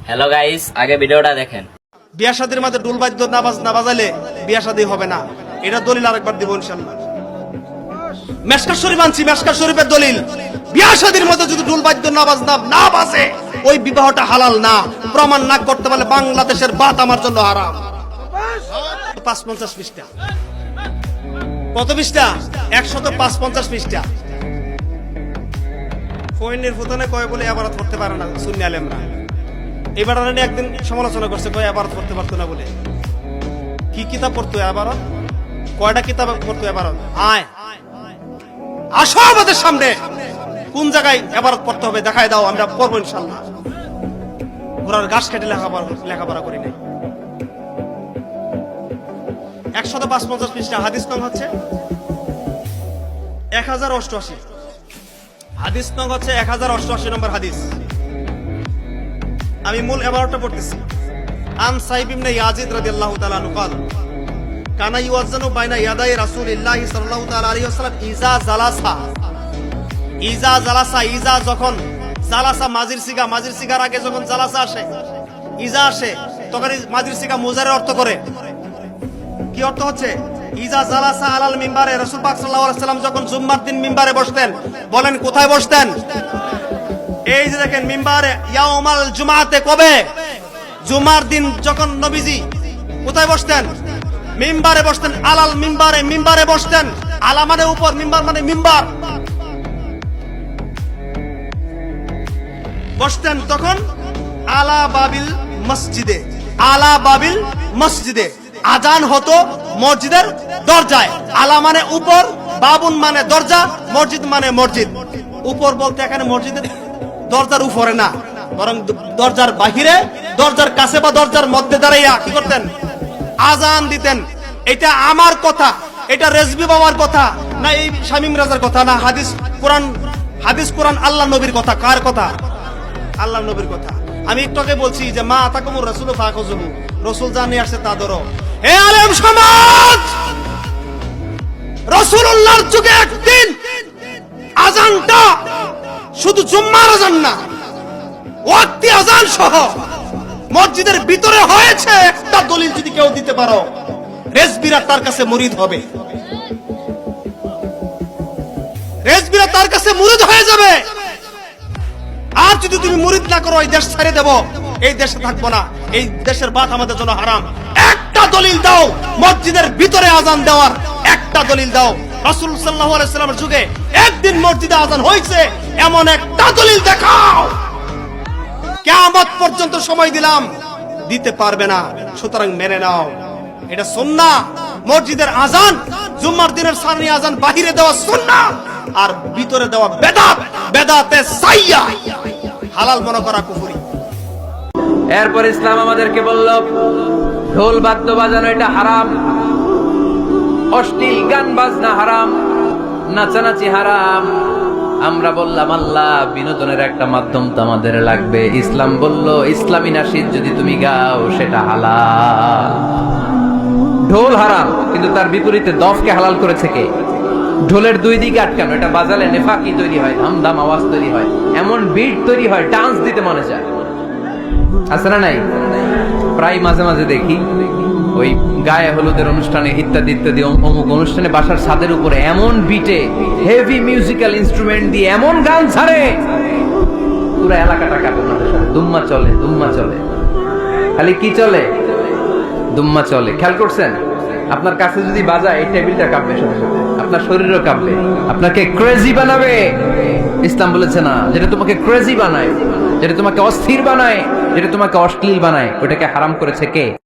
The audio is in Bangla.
হ্যালো গাইস, আগে ভিডিওটা দেখেন। বিয়া শাদীর মধ্যে ডুল বাদ্য না বাজালে বিয়া শাদী হবে না, এটা দলিল আরেকবার দিব ইনশাআল্লাহ। মেশকাত শরীফ আনছি, মেশকাত শরীফের দলিল, বিয়া শাদীর মধ্যে যদি ডুল বাদ্য না বাজে ওই বিবাহটা হালাল না। প্রমাণ না করতে পারলে বাংলাদেশের বাত আমার জন্য হারাম। 550 পৃষ্ঠা, কত পৃষ্ঠা? 155 পৃষ্ঠা। ফোনের ফুতনে কয় বলে আবারত করতে পারে না সুন্নি আলেমরা। এবার একদিন সমালোচনা করছে, কয় আবারত করতে পারতো না বলে। কি কিতাব পড়তো আবারত? কয়টা কিতাব পড়তো আবারত? আয় আসো আমাদের সামনে, কোন জায়গায় আবারত পড়তে হবে দেখায় দাও, আমরা পড়বো ইনশাআল্লাহ। ঘোড়ার ঘাস কেটে লেখাপড়া করি নাই। 155 পৃষ্ঠা। হাদিস নং হচ্ছে 1088। হাদিস নং হচ্ছে 1088 নম্বর হাদিস। আমি মূল ইবারতটা পড়তেছি। আন সাইব ইবনে ইয়াজিদ রাদিয়াল্লাহু তাআলা আনহু قال কানা ইউযানু বাইনা ইয়াদাই রাসূলিল্লাহি সাল্লাল্লাহু তাআলা আলাইহি ওয়াসাল্লাম ইজা জালাসা যখন জালাসা মাজির সিগার আগে যখন জালাসা আসে, ইজা আসে, তখন মাজির সিগা মুজারের অর্থ করে। কি অর্থ হচ্ছে? ইজা জালাসা আলাল মিম্বারে, রাসূল পাক সাল্লাল্লাহু আলাইহি ওয়াসাল্লাম যখন জুম্মার দিন মিম্বারে বসতেন। বলেন কোথায় বসতেন? এই যে দেখেন মিম্বারে, ইয়াউমাল জুমাতে, কবে? জুমার দিন যখন নবীজি কোথায় বসতেন? মিম্বারে বসতেন। আলাল মিম্বারে বসতেন। আলা মানে উপর, মিম্বার মানে মিম্বার। বসতেন তখন আলা বাবিল মসজিদে আজান হতো মসজিদের দরজায়। আলা মানে উপর, বাবুন মানে দরজা, মসজিদ মানে মসজিদ। উপর বলতে এখানে মসজিদের দরজার উপরে না, বরং দরজার বাহিরে, দরজার কাছে বা দরজার মধ্যে দাঁড়াইয়া কি করতেন? আজান দিতেন। এটা আমার কথা, এটা রেজবি বাবার কথা না, এই শামীম রাজার কথা না। হাদিস কোরআন আল্লাহ নবীর কথা। কার কথা? আল্লাহ নবীর কথা। আমি একটু আগে বলছি যে মা আতাকুমুর রাসূলু ফাখুযুহু, রাসূল যা নিয়ে আসছে তা ধরো। হে আলেম সমাজ, রাসূলুল্লাহর যুগে একদিন আজানটা শুধু জুম্মার আজান না, ওয়াক্তি আজান সহ মসজিদের ভিতরে হয়েছে। একটা দলিল যদি কেউ দিতে পারো, রেজবিরা তার কাছে মুরিদ হবে, রেজবিরা তার কাছে মুরিদ হয়ে যাবে। আর যদি তুমি মুরিদ না করো, এই দেশ ছেড়ে দেব, এই দেশে থাকবো না, এই দেশের বাত আমাদের জন্য হারাম। একটা দলিল দাও মসজিদের ভিতরে আজান দেওয়ার, একটা দলিল দাও। রাসূল সাল্লাল্লাহু আলাইহি ওয়াসাল্লামের যুগে একদিন মসজিদে আজান হয়েছে, এমন একটা দলিল দেখাও। কিয়ামত পর্যন্ত সময় দিলাম, দিতে পারবে না। সুতরাং মেনে নাও, এটা সুন্নাহ। মসজিদের আজান, জুম্মার দিনের সানি আজান বাহিরে দেওয়া সুন্নাহ, আর ভিতরে দেওয়া বেদাত, বেদাতে সাইয়্যা, হালাল মনে করা কুফরি। এরপর ইসলাম আমাদেরকে বলল ঢোল বাদ্য বাজানো এটা হারাম, অশ্লীল গান বাজনা হারাম, নাচানাচি হারাম। আমরা বললাম আল্লাহ, বিনোদনের একটা মাধ্যম তো আমাদের লাগবে। ইসলাম বলল ইসলামী নাশিদ যদি তুমি গাও সেটা হালাল। ঢোল হারাম, কিন্তু তার বিপরীতে দফকে হালাল করেছে কে? ঢোলের দুই দিকে আটকানো, এটা বাজালে নেফাকি তৈরি হয়, ধামধাম আওয়াজ তৈরি হয়, এমন বিট তৈরি হয়, ডান্স দিতে মনে চায়। আছে না নাই? প্রায় মাঝে মাঝে দেখি ওই গায়ে হলুদের অনুষ্ঠানে ইত্যাদি ইত্যাদি অমুক অনুষ্ঠানে বাসার ছাদের উপরে এমন বিটে হেভি মিউজিক্যাল ইনস্ট্রুমেন্ট দিয়ে এমন গান ছাড়ে, পুরো এলাকাটা কাঁপে। দুম্মা চলে, খালি কি চলে? দুম্মা চলে। খেয়াল করছেন? আপনার কাছে যদি বাজায়, এই টেবিলটা কাঁপবে, সাথে সাথে আপনার শরীরও কাঁপবে, আপনাকে ক্রেজি বানাবে। ইসলাম বলেছে না, যেটা তোমাকে ক্রেজি বানায়, যেটা তোমাকে অস্থির বানায়, যেটা তোমাকে অশ্লীল বানায়, ওটাকে হারাম করেছে কে?